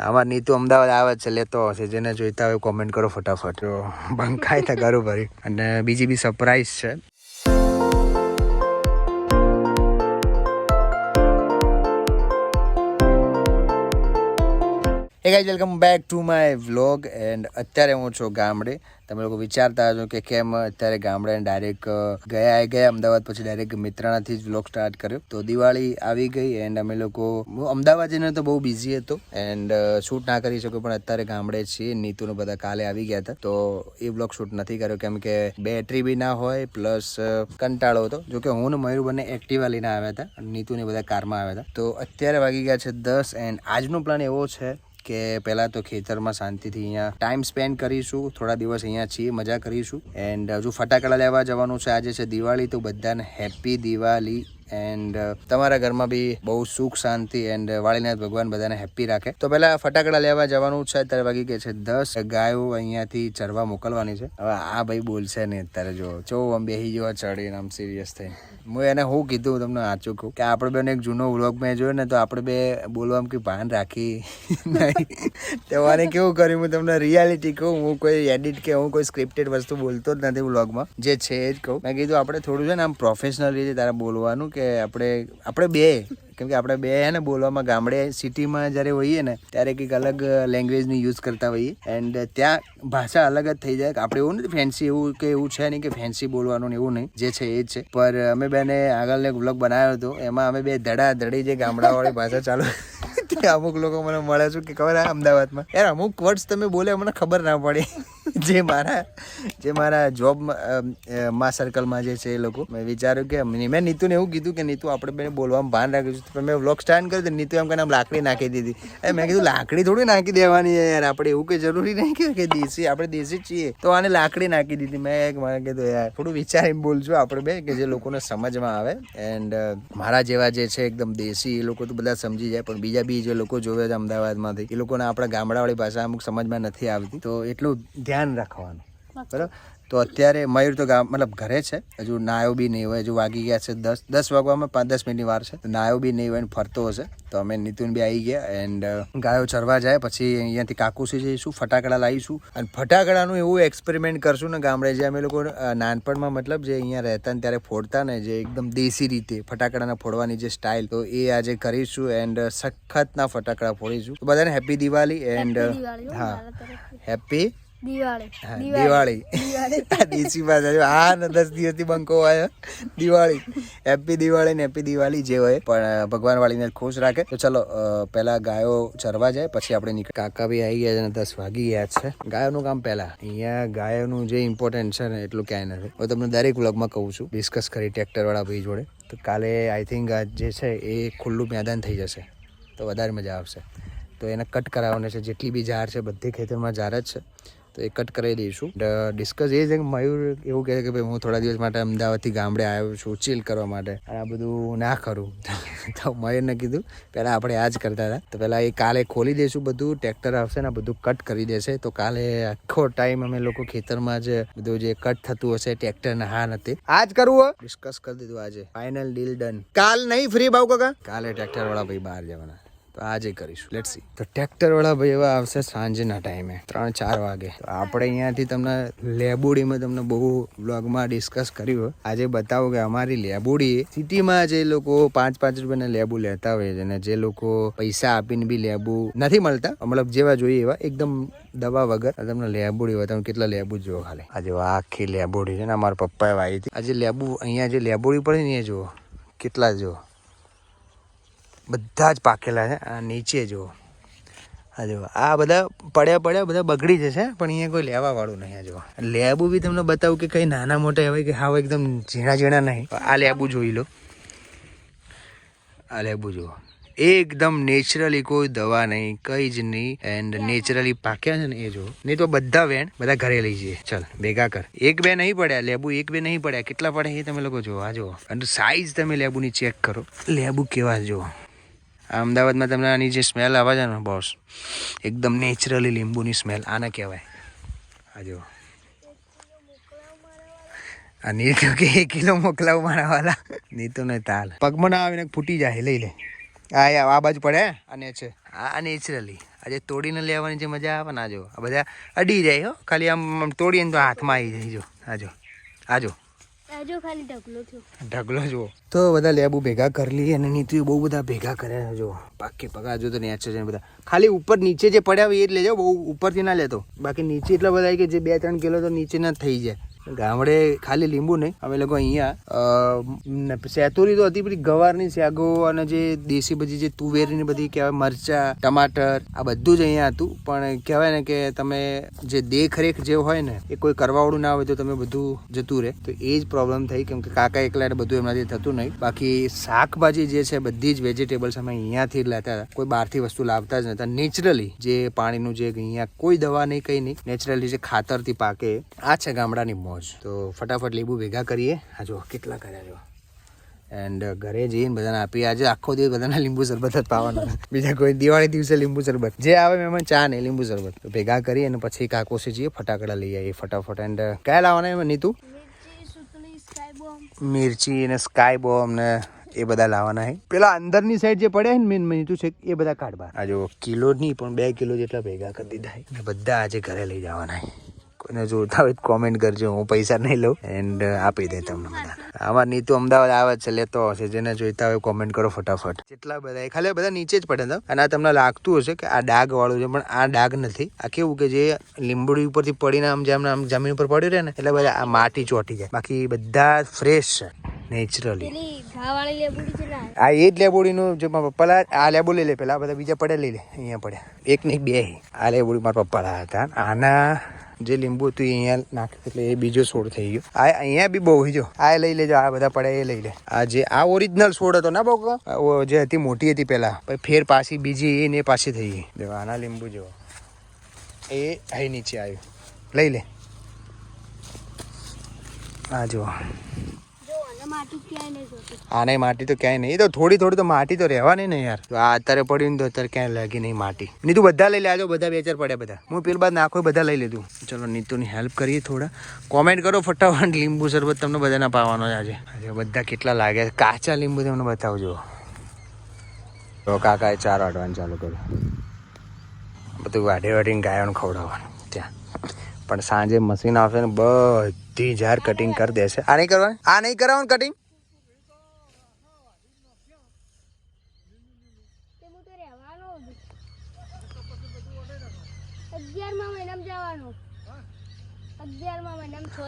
અમાર નીતુ અમદાવાદ આવે છે, લેતો હશે. જેને જોઈતા હોય કોમેન્ટ કરો ફટાફટ. તો બંકાઈ था ઘરું ભરી. અને બીજી બી સરપ્રાઈઝ છે. Hey guys, welcome back to my vlog. And અત્યારે હું છું ગામડે. તમે લોકો વિચારતા હશો કે કેમ અત્યારે ગામડે ડાયરેક્ટ ગયા અમદાવાદ, પછી ડાયરેક્ટ મિત્રાણાથી જ વ્લોગ સ્ટાર્ટ કર્યો. તો દિવાળી આવી ગઈ એન્ડ અમે લોકો, હું અમદાવાદ જઈને તો બહુ બિઝી હતો એન્ડ શૂટ ના કરી શક્યો, પણ અત્યારે ગામડે છીએ. નીતુને બધા કાલે આવી ગયા હતા, તો એ વ્લોગ શૂટ નથી કર્યો કેમ કે બેટરી બી ના હોય, પ્લસ કંટાળો હતો. જોકે હું ને મયુર બંને એક્ટિવા લઈને આવ્યા હતા અને નીતુને બધા કારમાં આવ્યા હતા. તો અત્યારે વાગી ગયા છે 10 એન્ડ આજનો પ્લાન એવો છે કે પહેલાં તો ખેતરમાં શાંતિથી અહીંયા ટાઈમ સ્પેન્ડ કરીશું. થોડા દિવસ અહીંયા છીએ, મજા કરીશું. એન્ડ હજુ ફટાકડા લેવા જવાનું છે. આજે છે દિવાળી, તો બધાને હેપી દિવાળી. એન્ડ તમારા ઘરમાં બી બહુ સુખ શાંતિ એન્ડ વાળીનાથ ભગવાન બધાને હેપી રાખે. તો પહેલા ફટાકડા લેવા જવાનું છે. અત્યારે વાગી ગયા છે 10. ગાયો અહીંયાથી ચરવા મોકલવાની છે. હવે આ ભાઈ બોલશે નહીં અત્યારે. જો આમ બેસી જવા ચડીને આમ સિરિયસ થઈ. હું એને શું કીધું તમને સાચું કહું કે આપણે બેને એક જૂનો વ્લોગ મેં જોયો ને, તો આપણે બે બોલવામાં કંઈ ભાન રાખી નહીં. તમારે કેવું કર્યું, હું તમને રિયાલિટી કહું. હું કોઈ એડિટ કે હું કોઈ સ્ક્રિપ્ટેડ વસ્તુ બોલતો જ નથી વ્લોગમાં. જે છે એ જ કહું. મેં કીધું આપણે થોડું છે ને આમ પ્રોફેશનલ રીતે તારે બોલવાનું, કે આપણે બે, કેમ કે આપણે બે હે ને બોલવામાં ગામડે સિટીમાં જ્યારે હોઈએ ને ત્યારે કંઈક અલગ લેંગ્વેજની યુઝ કરતા હોઈએ એન્ડ ત્યાં ભાષા અલગ જ થઈ જાય. આપણે એવું નથી ફેન્સી, એવું કે એવું છે નહીં કે ફેન્સી બોલવાનું ને એવું નહીં, જે છે એ જ છે. પર અમે બેને આગળ એક વ્લોગ બનાવ્યો હતો, એમાં અમે બે ધડી જે ગામડાવાળી ભાષા ચાલુ અમુક લોકો મને મળે છે કે ખબર અમદાવાદમાં યાર અમુક વર્ડ્સ તમે બોલે મને ખબર ના પડી. જે મારા જોબ માં સર્કલમાં જે છે એ લોકો, મેં વિચાર્યું કે મેં નીતુને એવું કીધું કે નીતુ આપણે બેને બોલવામાં ભાન રાખીશું. પણ મેં વ્લોગ સ્ટાર્ટ કર્યું તો નીતુ એમ કે લાકડી નાખી દીધી. મેં કીધું લાકડી થોડી નાખી દેવાની યાર, આપણે એવું કંઈ જરૂરી નહીં કે દેશી, આપણે દેશી છીએ તો આને લાકડી નાખી દીધી. મેં કીધું યાર થોડું વિચારીને બોલજો આપણે બે, કે જે લોકોને સમજમાં આવે. એન્ડ મારા જેવા જે છે એકદમ દેશી, એ લોકો તો બધા સમજી જાય, પણ બીજા બી જે લોકો જોવે છે અમદાવાદમાંથી, એ લોકોને આપણા ગામડાવાળી ભાષા અમુક સમજમાં નથી આવતી. તો એટલું ધ્યાન રાખવાનું, બરાબર. તો અત્યારે મયુર તો મતલબ ઘરે છે, હજુ નાયો બી નહીં હોય. હજુ વાગી ગયા છે 10 વાગવામાં 5-10 મિનિટની વાર છે. નાયો બી નહીં હોય ને ફરતો હશે. તો અમે નીતુન બી આવી ગયા એન્ડ ગાયો ચરવા જાય પછી અહીંયાથી કાકુસી જઈશું, ફટાકડા લાવીશું. અને ફટાકડાનું એવું એક્સપેરિમેન્ટ કરશું ને ગામડે, જે અમે લોકો નાનપણમાં મતલબ જે અહીંયા રહેતા ને ત્યારે ફોડતા ને, જે એકદમ દેશી રીતે ફટાકડાના ફોડવાની જે સ્ટાઇલ, તો એ આજે કરીશું એન્ડ સખતના ફટાકડા ફોડીશું. તો બધાને હેપી દિવાળી એન્ડ હા હેપી દિવાળી. દેશી ભાષા હા ને 10 દિવસથી બંકો આવ્યો. દિવાળી, હેપી દિવાળી ને હેપી દિવાળી જે હોય, પણ ભગવાન વાળીને ખુશ રાખે. તો ચલો પહેલા ગાયો ચરવા જાય પછી આપણે નીકળ. કાકા બી આવી ગયા છે ને 10 વાગી ગયા છે. ગાયોનું કામ પહેલા, અહીંયા ગાયોનું જે ઇમ્પોર્ટન્ટ છે ને એટલું ક્યાંય નથી. હું તમને દરેક વ્લોગમાં કહું છું, ડિસ્કસ કરી ટ્રેક્ટર વાળા ભાઈ જોડે. તો કાલે આઈ થિંક જે છે એ ખુલ્લું મેદાન થઈ જશે તો વધારે મજા આવશે. તો એને કટ કરાવવાના છે. જેટલી બી ઝાડ છે બધી ખેતરમાં ઝાડ જ છે, તો એ કટ કરાવી દઈશું. ડિસ્કસ એ છે કે મયુર એવું કહે કે ભાઈ હું થોડા દિવસ માટે અમદાવાદથી ગામડે આવ્યો છું ચીલ કરવા માટે, અને આ બધું ના કરું. તો મયુરને કીધું પહેલાં આપણે આ જ કરતા હતા, તો પહેલાં એ કાલે ખોલી દઈશું બધું. ટ્રેક્ટર આવશે ને બધું કટ કરી દેશે. તો કાલે આખો ટાઈમ અમે લોકો ખેતરમાં જ બધું જે કટ થતું હશે ટ્રેક્ટરના હા નથી આ જ કરવું હોય. ડિસ્કસ કરી દીધું આજે, ફાઇનલ ડીલ ડન. કાલ નહીં ફ્રી ભાવ કાકા, કાલે ટ્રેક્ટર વાળા ભાઈ બહાર જવાના, તો આજે કરીશું. Let's see. તો ટ્રેક્ટર વાળા ભાઈ એવા આવશે સાંજના ટાઈમે 3-4 વાગે. તો આપણે અહીંયાથી તમને લેબુડીમાં તમને બહુ વ્લોગમાં ડિસ્કસ કર્યું. આજે બતાવું કે અમારી લેબુડી સિટીમાં જે લોકો 5-5 રૂપિયાના લેબુ લેતા હોય છે, અને જે લોકો પૈસા આપીને બી લેબુ નથી મળતા, મતલબ જેવા જોઈએ એવા એકદમ દવા વગર તમને લેબુડી હોય. તમે કેટલા લેબુ જુઓ ખાલી. આજે આખી લેબુડી છે ને અમારા પપ્પાએ વાવી હતી. આજે લેબુ અહીંયા જે લેબુડી પડે ને એ જુઓ કેટલા, જુઓ બધા જ પાકેલા છે. આ નીચે જુઓ, આ જુઓ આ બધા પડ્યા બધા બગડી જશે, પણ અહીંયા કોઈ લેવા વાળું નહીં. આ જુઓ લેબુ બી તમને બતાવું કે કઈ નાના મોટા હોય કે હા એકદમ ઝીણા નહીં. આ લેબુ જોઈ લો, આ લેબુ જુઓ એકદમ નેચરલી, કોઈ દવા નહીં કઈ જ નહીં. એન્ડ નેચરલી પાક્યા છે ને એ જુઓ. નહીં તો બધા વેણ બધા ઘરે લઈ જઈએ. ચાલ ભેગા કર. 1-2 નહીં પડ્યા લેબુ, 1-2 નહીં પડ્યા, કેટલા પડે એ તમે લોકો જુઓ. આ જુઓ, અને સાઈઝ તમે લેબુની ચેક કરો. લેબુ કેવા જુઓ. અમદાવાદમાં તમને આની જે સ્મેલ આવે છે ને બોસ, એકદમ નેચરલી લીંબુની સ્મેલ આને કહેવાય. આ જુઓ, આ નીતુ કે 1 કિલો મોકલાવું મારા વાલા. નીતુ ને તાલ પગમાં ના આવીને ફૂટી જાય. લઈ લે. આ બાજુ પડે અને છે આ નેચરલી. આજે તોડીને લેવાની જે મજા આવે ને, આજો આ બધા અડી જાય હો, ખાલી આમ તોડીએ ને તો હાથમાં આવી જાય. જો આજો ખાલી ઢગલો જુઓ. તો બધા લેબુ ભેગા કરી લઈએ અને નીતિ બહુ બધા ભેગા કર્યા. જો બાકી પગા જો તો નેચર છે બધા. ખાલી ઉપર નીચે જે પડ્યા હોય એ જ લેજો, બહુ ઉપરથી ના લેતો. બાકી નીચે એટલા બધા કે જે 2-3 કિલો તો નીચે ના થઈ જાય. ગામડે ખાલી લીંબુ નહીં, અમે લોકો અહીંયા સેતુરી તો હતી, બધી ગવારની શાકો અને જે દેશી બધી જે તુવેરની બધી કહેવાય, મરચા, ટમાટર, આ બધું જ અહીંયા હતું. પણ કહેવાય ને કે તમે જે દેખરેખ જે હોય ને એ કોઈ કરવાવાળું ના હોય તો તમે બધું જતું રહે. તો એ જ પ્રોબ્લેમ થઈ, કેમ કે કાકા એકલા બધું એમનાથી થતું નહીં. બાકી શાકભાજી જે છે બધી જ વેજીટેબલ્સ અમે અહીંયાથી જ લેતા હતા, કોઈ બહારથી વસ્તુ લાવતા જ નતા. નેચરલી જે પાણીનું જે અહીંયા કોઈ દવા નહીં, કંઈ નહીં, નેચરલી જે ખાતરથી પાકે, આ છે ગામડાની મોજ. તો ફટાફટ લીંબુ ભેગા કરીએ. આ જો કેટલા કર્યા જો. એન્ડ ઘરે જઈને બધાને આપીએ. આજે આખો દિવસ બધાના લીંબુ શરબત જ પાવાના, બીજા કોઈ દિવાળી દિવસે લીંબુ શરબત જે આવે મહેમાન ચા નહીં, લીંબુ શરબત ભેગા કરી અને પછી કાકોસે જઈએ ફટાકડા લઈ આવીએ ફટાફટ. એન્ડ કયા લાવવાના એમાં નીતુ? મિર્ચી ને સ્કાય બોમ્બ ને એ બધા લાવવાના છે. પેલા અંદરની સાઈડ જે પડ્યા છે ને મેન નીતુ છે એ બધા કાઢવા. આ જો કિલો નહીં પણ 2 કિલો જેટલા ભેગા કરી દીધા છે. બધા આજે ઘરે લઈ જવાના છે. કોઈને જોતા હોય કોમેન્ટ કરજો, હું પૈસા નહીં લઉં એન્ડ આપી દે તમને બધા. આમાં નીતુ અમદાવાદ આવે છે, લેતો હશે. જેને જોઈતા હોય કોમેન્ટ કરો ફટાફટ. કેટલા બધા ખાલી બધા નીચે જ પડે હતા. અને આ તમને લાગતું હશે કે આ ડાઘ વાળું છે, પણ આ ડાઘ નથી. આ કેવું કે જે લીંબડી ઉપરથી પડીને આમ જમીન ઉપર પડ્યું રહે ને એટલે બધા આ માટી ચોટી જાય. બાકી બધા ફ્રેશ છે નેચરલી. આ એ જ લેબોડીનું જે મારા પપ્પા આ લેબુ લઈ લે, પેલા બધા બીજા પડ્યા લઈ લે. અહીંયા પડ્યા 1 નહીં 2. આ લેબોડી મારા પપ્પા લાવ્યા હતા. આના જે લીંબુ હતું એ અહીંયા નાખ્યું એટલે એ બીજો છોડ થઈ ગયો. આ અહીંયા બી બહુ જો, આ લઈ લેજો. આ બધા પડ્યા એ લઈ લે. આ જે આ ઓરિજિનલ છોડ હતો ના બહુ જે હતી મોટી હતી પેલા, પછી ફેર પાછી બીજી એને પાછી થઈ ગઈ. જો આના લીંબુ જો એ અહીં નીચે આવ્યું, લઈ લે. આ જો આને માટી તો ક્યાંય નહીં, તો થોડી તો માટી તો રહેવાની ને યાર. તો આ અત્યારે પડ્યું ને તો અત્યારે ક્યાંય લાગી નહીં માટી. નીતુ બધા લઈ લેજો, બધા 2-4 પડ્યા બધા. હું પેલ બાદ નાખો બધા લઈ લીધું. ચલો નીતુની હેલ્પ કરીએ થોડા. કોમેન્ટ કરો ફટાફટ લીંબુ શરબત તમને બધાને પાવાનો છે આજે. બધા કેટલા લાગ્યા છે કાચા લીંબુ તમને બતાવજો. તો કાકાએ 4 વાટવાનું ચાલુ કર્યું, બધું વાઢીને ગાયોને ખવડાવવાનું ત્યાં. પણ સાંજે મશીન આવશે ને બધી જાર કટિંગ કરી દેશે. આ નહીં કરવાનું, આ નહીં કરાવવાનું કટિંગ.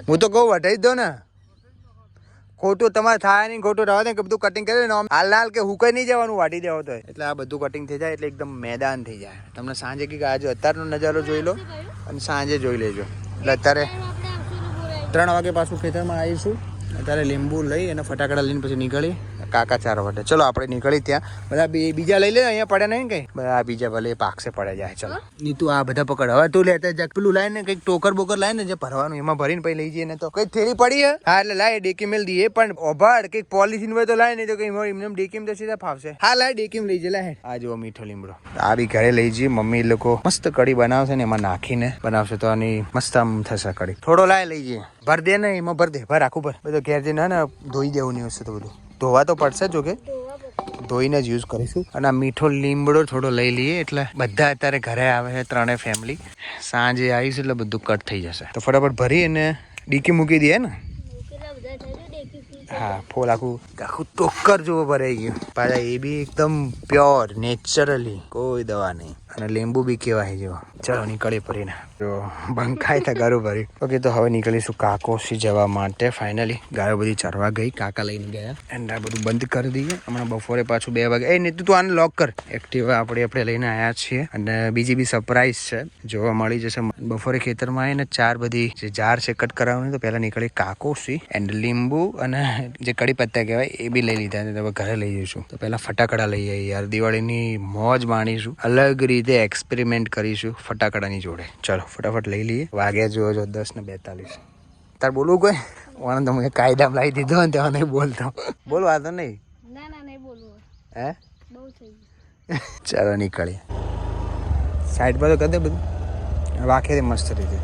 હું તો કહું વઢાઈ દો ને, ખોટું તમારે થાય નહીં, ખોટું રહેવા દે કે બધું કટિંગ કરી ને હાલ કે હુકાઈ નહીં જવાનું, વાટી દેવો તો. એટલે આ બધું કટિંગ થઈ જાય એટલે એકદમ મેદાન થઈ જાય. તમને સાંજે કે આજે અત્યારનો નજારો જોઈ લો અને સાંજે જોઈ લેજો. એટલે અત્યારે 3 વાગે પાછું ખેતરમાં આવીશું. અત્યારે લીંબુ લઈ અને ફટાકડા લઈને પછી નીકળી કાકા 4 વાગે. ચલો આપણે નીકળી ત્યાં. બધા બીજા લઈ લે, અહીંયા પડ્યા નહીં કઈ. બધા બીજા ભલે પાકસે પડે જાય. ચલો નીતુ આ બધા પકડ. હવે તું લેતા જા, પેલું લાય ને કંઈક ટોકર બોકર લાય ને જે ભરવાનું, એમાં ભરીને પછી લઈ જઈએ ને. તો કઈ થેલી પડી હા એટલે લાય ડેકી મેલ દઈએ. પણ ઓભાડ કંઈક પોલિથીન હોય તો લાય, નહીં તો કઈ એમને ડેકીમ તો સીધા ફાવશે. હા લાય ડેકીમ લઈ જાય. લાય આ જો મીઠો લીમડો. આ બી ઘરે લઈ જઈએ. મમ્મી લોકો મસ્ત કઢી બનાવશે ને એમાં નાખીને બનાવશે તો આની મસ્ત આમ થશે કઢી. થોડો લાય લઈ જઈએ. ભર દે ને એમાં ભર દે, ભર આખું ભર. બધું ઘેર જઈને ને ધોઈ દેવું નહીં હશે તો બધું ધોવા તો પડશે જો કે ધોઈને જ યુઝ કરીશું. અને આ મીઠો લીમડો થોડો લઈ લઈએ એટલે બધા અત્યારે ઘરે આવે છે 3 ફેમિલી. સાંજે આવીશું એટલે બધું કટ થઈ જશે. તો ફટાફટ ભરી અને ડીકી મૂકી દઈએ ને. હા ફૂલ આખું ટોકર જેવો ભરાઈ ગયું. પાછા એ બી એકદમ પ્યોર નેચરલી, કોઈ દવા નહીં. અને લીંબુ બી કેવાય જેવો. ચલો નીકળી પડીને જો બંકાય તો ગારું ભરી. ઓકે તો હવે નીકળીશું કાકોસી જવા માટે. ફાઇનલી ગાયો બધી ચરવા ગઈ, કાકા લઈને ગયા. એન્ડ આ બધું બંધ કરી દઈએ. હમણાં બપોરે પાછું 2 વાગે. એ નીતુ તું આને લોક કર. એક્ટિવા આપણે લઈને આવ્યા છીએ. અને બીજી બી સરપ્રાઈઝ છે, જોવા મળી જશે. બપોરે ખેતરમાં આવીને 4 બધી જે જાર છે કટ કરાવવાની. તો પહેલાં નીકળી કાકોસી એન્ડ લીંબુ અને જે કડી પત્તા કહેવાય એ બી લઈ લીધા. હવે ઘરે લઈ જઈશું. તો પહેલાં ફટાકડા લઈ આવીએ યાર, દિવાળીની મોજ માણીશું, અલગ રીતે એક્સપેરિમેન્ટ કરીશું ફટાકડાની જોડે. ચલો ફટાફટ લઈ લઈએ. વાગ્યા જો 10:42. તાર બોલવું કોઈ વાંધો તમે કાયદામાં લાવી દીધો ને તેમાં નહીં બોલતો. બોલવા તો નહીં. હે ચાલો નીકળીએ. સાઈડ પર તો કરી દે બધું, વાંખે મસ્ત રીતે.